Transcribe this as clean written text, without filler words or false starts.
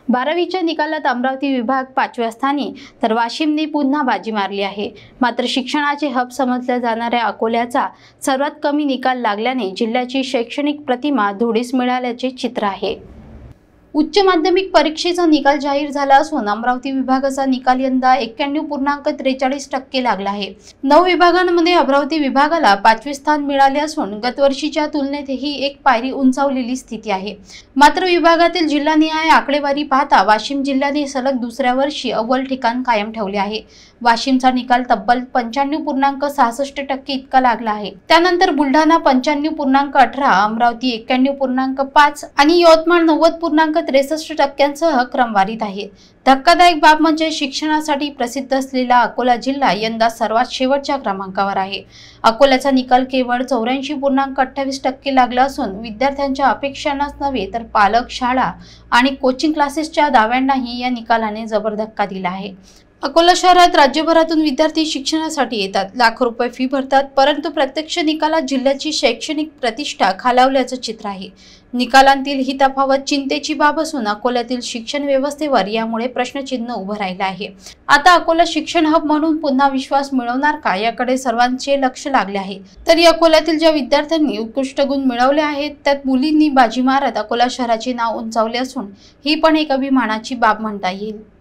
12वीच्या निकालात अमरावती विभाग 5व्या स्थानी तर वाशिमने पुन्हा बाजी मारली आहे। मात्र शिक्षणाचे हब समजल्या जाणाऱ्या अकोल्याचा सर्वात कमी निकाल लागल्याने जिल्ह्याची शैक्षणिक प्रतिमा धुळीस मिळाल्याचे चित्र आहे। उच्च माध्यमिक परीक्षेचा निकाल जाहीर झाला असून अमरावती विभागाचा निकाल यंदा 91.43% लागला आहे। 9 विभागांमध्ये अमरावती विभागाला 5वे स्थान मिळाले असून गतवर्षीच्या तुलनेत ही एक पायरी उंचावलेली स्थिती आहे। मात्र विभागातील जिल्हानिहाय आकडेवारी पाहता वाशिम जिल्ह्याने सलग दुसऱ्या वर्षी अव्वल ठिकाण कायम ठेवले आहे। वाशिमचा निकाल तब्बल 95.66% इतका लागला आहे। त्यानंतर बुलढाणा 95.18, अमरावती 91.5 आणि यवतमाळ 90.63% क्रमवारीत आहे। धक्कादायक बाब म्हणजे शिक्षणासाठी प्रसिद्ध असलेला अकोला जिल्हा यंदा सर्वात शेवटच्या क्रमांकावर आहे। अकोल्याचा निकाल केवळ 84.28% लागला असून विद्यार्थ्यांच्या अपेक्षांनाच नव्हे तर पालक, शाळा आणि कोचिंग क्लासेसच्या दाव्यांनाही या निकालाने जबर धक्का दिला आहे। अकोला शहरात राज्यभरातून विद्यार्थी शिक्षणासाठी येतात, लाखो रुपये फी भरतात, परंतु प्रत्यक्ष निकालात जिल्ह्याची शैक्षणिक प्रतिष्ठा खालावल्याचं चित्र आहे। निकालांतील ही तफावत चिंतेची बाब असून अकोल्यातील शिक्षण व्यवस्थेवर यामुळे प्रश्नचिन्ह उभं राहिलं आहे। आता अकोला शिक्षण हब म्हणून पुन्हा विश्वास मिळवणार का याकडे सर्वांचे लक्ष लागले आहे। तरी अकोल्यातील ज्या विद्यार्थ्यांनी उत्कृष्ट गुण मिळवले आहेत त्यात मुलींनी बाजी मारत अकोला शहराचे नाव उंचावले असून ही पण एक अभिमानाची बाब म्हणता येईल।